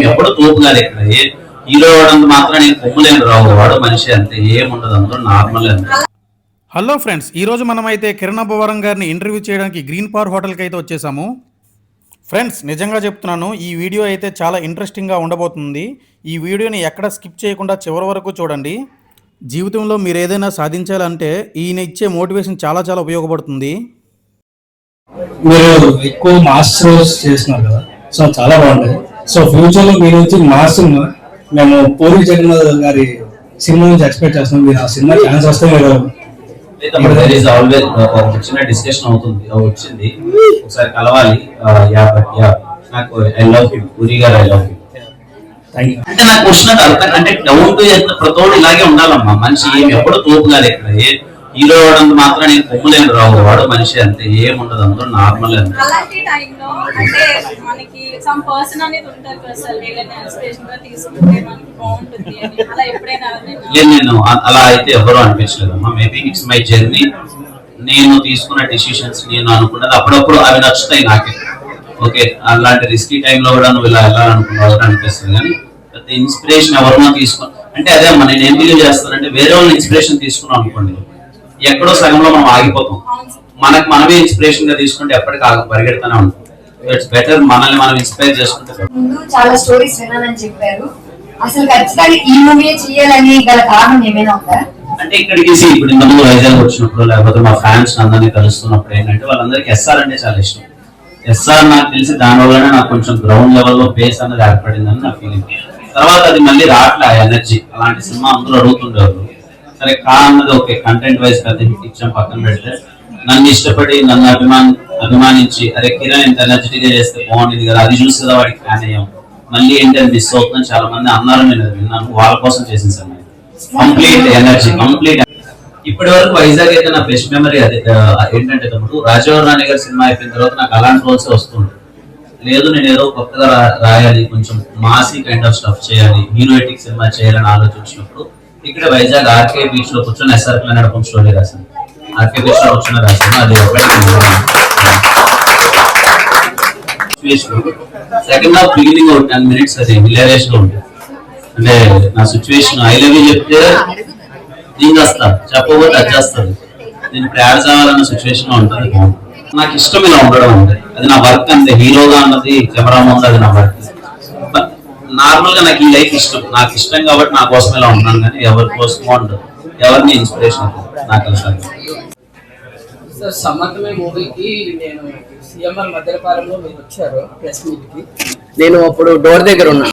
ఎప్పుడు తోపుగారు ఇక్కడ హీరో అవడం మాత్రం నేను కొమ్ములేని రావు వాడు మనిషి అంతే ఏముండదు అందరూ నార్మల్ అంతే. హలో ఫ్రెండ్స్, ఈరోజు మనమైతే కిరణ్ అబ్బవరం గారిని ఇంటర్వ్యూ చేయడానికి గ్రీన్ పార్ హోటల్కి అయితే వచ్చేసాము. ఫ్రెండ్స్, నిజంగా చెప్తున్నాను, ఈ వీడియో అయితే చాలా ఇంట్రెస్టింగ్గా ఉండబోతుంది. ఈ వీడియోని ఎక్కడ స్కిప్ చేయకుండా చివరి వరకు చూడండి. జీవితంలో మీరు ఏదైనా సాధించాలంటే ఈయన ఇచ్చే మోటివేషన్ చాలా చాలా ఉపయోగపడుతుంది. మీరు ఎక్కువ మాస్ షోస్ చేస్తున్నారు కదా, సో చాలా బాగుంటుంది. సో ఫ్యూచర్ లో మీరు వచ్చి మాస్ మేము పూరి జగన్నాథ్ గారి సినిమా నుంచి ఎక్స్పెక్ట్ చేస్తున్నాం. మీరు ఆ సినిమా ఛాన్స్ వస్తే మీరు ఆల్వేస్ చిన్న డిస్కషన్ అవుతుంది, వచ్చింది ఒకసారి కలవాలి. నాకు ఐ లవ్ యూ పూరి గారు, ఐ లవ్ యూ. అంటే నాకు వచ్చినట్టు అర్థం అంటే డౌన్ టు ప్రతోడు ఇలాగే ఉండాలమ్మా. మనిషి ఎప్పుడు తోపుగారు ఇక్కడ హీరో అవడం మాత్రం నేను కొమ్ములేని రావు వాడు మనిషి అంతే ఏముండదు అందరూ నార్మల్ అంతే. అలాంటి టైంలో అంటే మనకి సమ్ పర్సన్ అనేది ఉంటారు కదా సార్, వీళ్ళని ఇన్స్పిరేషన్ గా తీసుకుంటే మనకి బాగుంటుంది అని అలా ఎప్పుడైనా నేను అలా అయితే ఎవరు అనిపించలేదమ్మా. Maybe it's my journey. నేను తీసుకున్న డిసిషన్స్ నేను అనుకున్నది అప్పుడప్పుడు అవి నచ్చుతాయి నాకే. ఓకే, అలాంటి రిస్కీ టైంలో కూడా నువ్వు ఇలా వెళ్ళాలనుకున్నావు అనిపిస్తుంది. కానీ ఇన్స్పిరేషన్ ఎవరినో తీసుకో అంటే అదే అమ్మా, నేను ఏం బిలీవ్ చేస్తానంటే వేరే వాళ్ళని ఇన్స్పిరేషన్ తీసుకున్నాం అనుకోండి, ఎక్కడో సగంలో మనం ఆగిపోతాం. మనకు మనమే ఇన్స్పిరేషన్ గా తీసుకుంటే ఎప్పటికీ పరిగెడతానే ఉంటాం. ఇట్స్ బెటర్ మనల్ని మనం ఇన్స్పైర్ చేసుకుంటే. ముందు చాలా స్టోరీస్ వినాలని చెప్పారు, అసలు ఖచ్చితంగా ఈ మూవీ చేయాలని గల కారణం ఏమైనా ఉందా? అంటే ఇక్కడికి ఇప్పుడు ఇంతకుముందు వైజాగ్ వచ్చినప్పుడు లేకపోతే మా ఫ్యాన్స్ అందరినీ కలుస్తున్నప్పుడు ఏంటంటే వాళ్ళందరికీ ఎస్ఆర్ అంటే చాలా ఇష్టం. ఎస్ఆర్ నాకు తెలిసి దానివల్లనే నాకు కొంచెం గ్రౌండ్ లెవెల్లో బేస్ అనేది ఏర్పడిందని నా ఫీలింగ్. తర్వాత అది మళ్ళీ రాట్లే ఆ ఎనర్జీ. అలాంటి సినిమా అందరూ అడుగుతుండేవారు. సరే అన్నది ఓకే, కంటెంట్ వైజ్ పెద్ద హిట్ ఇచ్చాం పక్కన పెడితే, నన్ను ఇష్టపడి నన్ను అభిమానించి అరే కిరణ్ ఇంత ఎనర్జెటిక్ గా చేస్తే బాగుండేది కదా, అది చూసి కదా వాడికి ఫ్యాన్ అయ్యాం. మళ్ళీ ఏంటంటే మిస్ అవుతుందని చాలా మంది అన్నారు, నేను విన్నాను. వాళ్ళ కోసం చేసిన సినిమా కంప్లీట్ ఎనర్జీ, కంప్లీట్. ఇప్పటి వరకు వైజాగ్ అయితే నా బెస్ట్ మెమరీ అది ఏంటంటే తమ్ముడు రాజవర్ రాణి గారి సినిమా అయిపోయిన తర్వాత నాకు అలాంటి రోల్స్ వస్తుండే. లేదు నేను ఏదో కొత్తగా రాయాలి, కొంచెం మాసీ కైండ్ ఆఫ్ స్టఫ్ చేయాలి, హీరోయిటిక్ సినిమా చేయాలని ఆలోచించినప్పుడు ఇక్కడ వైజాగ్ ఆర్కే బీచ్ లో కూర్చొని ఎస్ఆర్ ప్లాన్ నడుపుకుని స్టోరీ రాశాను. ఆర్కే బీచ్ లో కూర్చొని రాశాను. అది సెకండ్ హాఫ్ బిగినింగ్ 10 minutes అది హిలేరియస్ గా ఉంటుంది. అంటే నా సిచ్యువేషన్ ఐ లవ్ యూ చెప్తే దీనికి వస్తా, చెప్పబోతే అది చేస్తుంది. నేను ఇప్పుడు యాడ్ కావాలన్న సిచ్యువేషన్ లో ఉంటుంది. నాకు ఇష్టం ఇలా ఉండడం అంటే అది నా వర్క్ అంతే. హీరోగా అన్నది కెమెరా ముందు అది నా వర్క్. నార్మల్ గా నాకు ఈ లైఫ్ ఇష్టం, నాకు ఇష్టం కాబట్టి నా కోసం ఇలా ఉన్నాను. కానీ ఎవరి కోసమో ఉండదు, ఎవరిని ఇన్స్పిరేషన్ నాకు అసలు. సార్ సమ్మతమే మూవీకి నేను సిఎంఆర్ మధ్యపాలెంలో మీరు వచ్చారు ప్రెస్ మీట్ కి. నేను అప్పుడు డోర్ దగ్గర ఉన్నా.